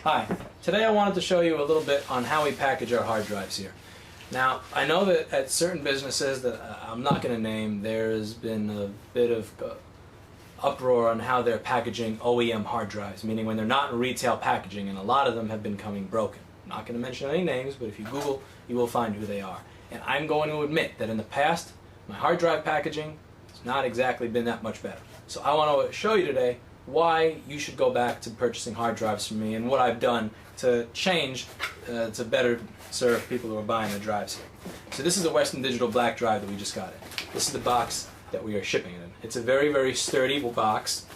Hi, today I wanted to show you a little bit on how we package our hard drives here. Now, I know that at certain businesses that I'm not going to name, there's been a bit of uproar on how they're packaging OEM hard drives, meaning when they're not in retail packaging, and a lot of them have been coming broken. I'm not going to mention any names, but if you Google, you will find who they are. And I'm going to admit that in the past, my hard drive packaging has not exactly been that much better. So I want to show you today why you should go back to purchasing hard drives from me and what I've done to change to better serve people who are buying the drives here. So this is the Western Digital black drive that we just got in. This is the box that we are shipping it in. It's a very, very sturdy box.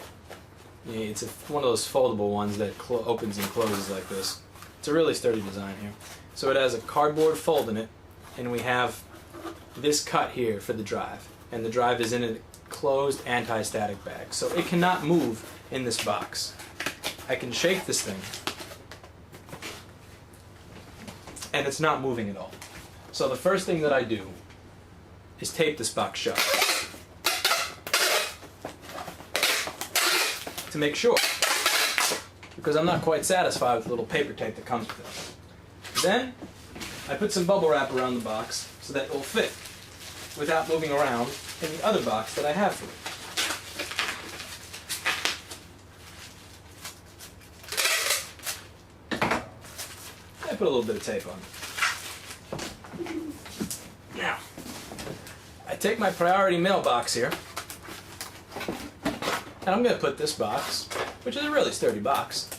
It's one of those foldable ones that opens and closes like this. It's a really sturdy design here. So it has a cardboard fold in it, and we have this cut here for the drive. And the drive is in a closed anti-static bag, so it cannot move in this box. I can shake this thing and it's not moving at all. So the first thing that I do is tape this box shut to make sure, because I'm not quite satisfied with the little paper tape that comes with it. Then I put some bubble wrap around the box so that it will fit without moving around in the other box that I have for it. I put a little bit of tape on. Now, I take my priority mail box here, and I'm going to put this box, which is a really sturdy box,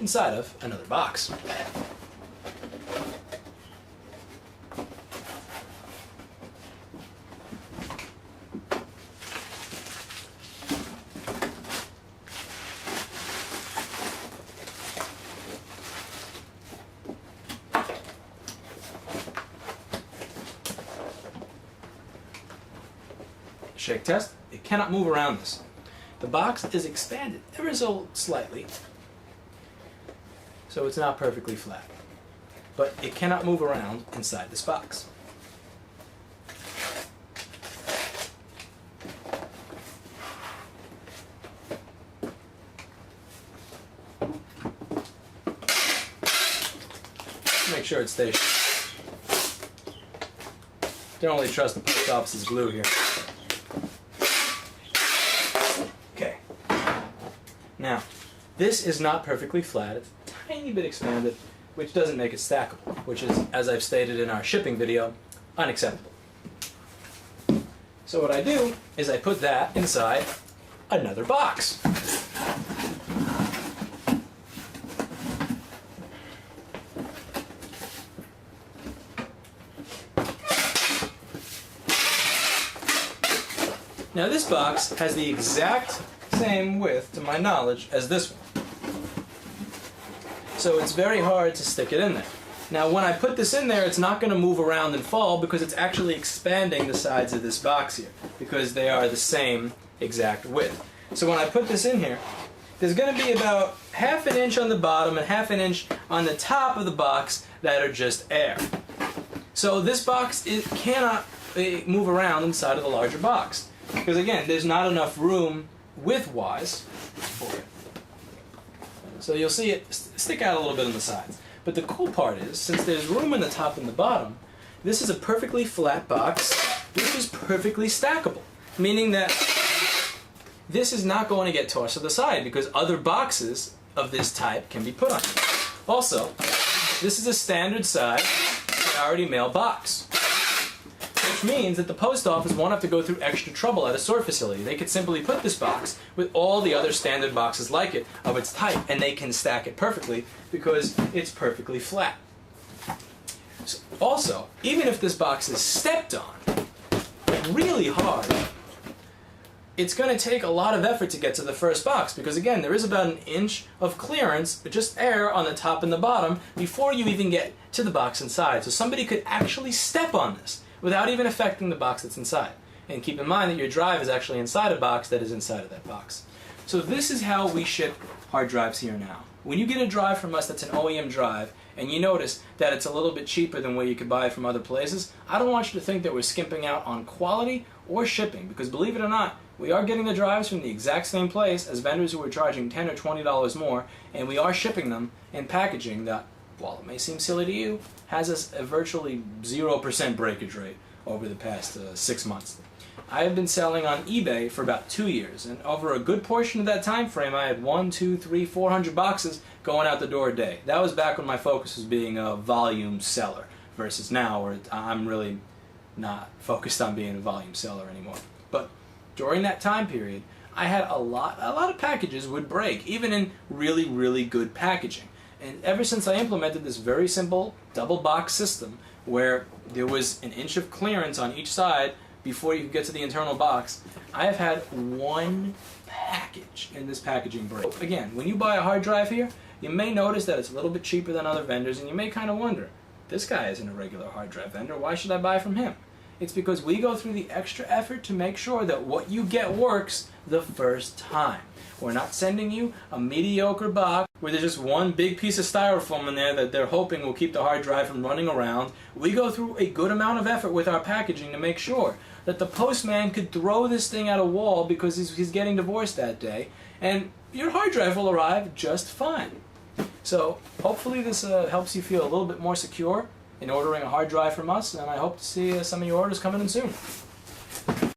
inside of another box. Shake test, it cannot move around this. The box is expanded ever so slightly, so it's not perfectly flat. But it cannot move around inside this box. Make sure it stays. Don't really trust the post office's glue here. Okay. Now, this is not perfectly flat. It's a tiny bit expanded, which doesn't make it stackable, which is, as I've stated in our shipping video, unacceptable. So what I do is I put that inside another box. Now this box has the exact same width, to my knowledge, as this one. So it's very hard to stick it in there. Now when I put this in there, it's not going to move around and fall because it's actually expanding the sides of this box here, because they are the same exact width. So when I put this in here, there's going to be about ½ an inch on the bottom and ½ an inch on the top of the box that are just air. So this box, it cannot move around inside of the larger box. Because again, there's not enough room width-wise for it. So you'll see it stick out a little bit on the sides. But the cool part is, since there's room in the top and the bottom, this is a perfectly flat box, which is perfectly stackable. Meaning that this is not going to get tossed to the side, because other boxes of this type can be put on here. Also, this is a standard size priority mail box, which means that the post office won't have to go through extra trouble at a sort facility. They could simply put this box with all the other standard boxes like it of its type, and they can stack it perfectly because it's perfectly flat. So also, even if this box is stepped on really hard, it's going to take a lot of effort to get to the first box, because again, there is about 1 inch of clearance, just air on the top and the bottom, before you even get to the box inside. So somebody could actually step on this without even affecting the box that's inside. And keep in mind that your drive is actually inside a box that is inside of that box. So this is how we ship hard drives here now. When you get a drive from us that's an OEM drive, and you notice that it's a little bit cheaper than where you could buy it from other places, I don't want you to think that we're skimping out on quality or shipping, because believe it or not, we are getting the drives from the exact same place as vendors who are charging $10 or $20 more, and we are shipping them in packaging that, while it may seem silly to you, has a virtually 0% breakage rate over the past 6 months. I have been selling on eBay for about 2 years, and over a good portion of that time frame, I had 1, 2, 3, 400 boxes going out the door a day. That was back when my focus was being a volume seller, versus now where I'm really not focused on being a volume seller anymore. But during that time period, I had a lot of packages would break, even in really, really good packaging. And ever since I implemented this very simple double box system where there was an inch of clearance on each side before you could get to the internal box, I have had one package in this packaging break. Again, when you buy a hard drive here, you may notice that it's a little bit cheaper than other vendors, and you may kind of wonder, this guy isn't a regular hard drive vendor, why should I buy from him? It's because we go through the extra effort to make sure that what you get works the first time. We're not sending you a mediocre box where there's just one big piece of styrofoam in there that they're hoping will keep the hard drive from running around. We go through a good amount of effort with our packaging to make sure that the postman could throw this thing at a wall because he's getting divorced that day, and your hard drive will arrive just fine. So hopefully this helps you feel a little bit more secure in ordering a hard drive from us, and I hope to see some of your orders coming in soon.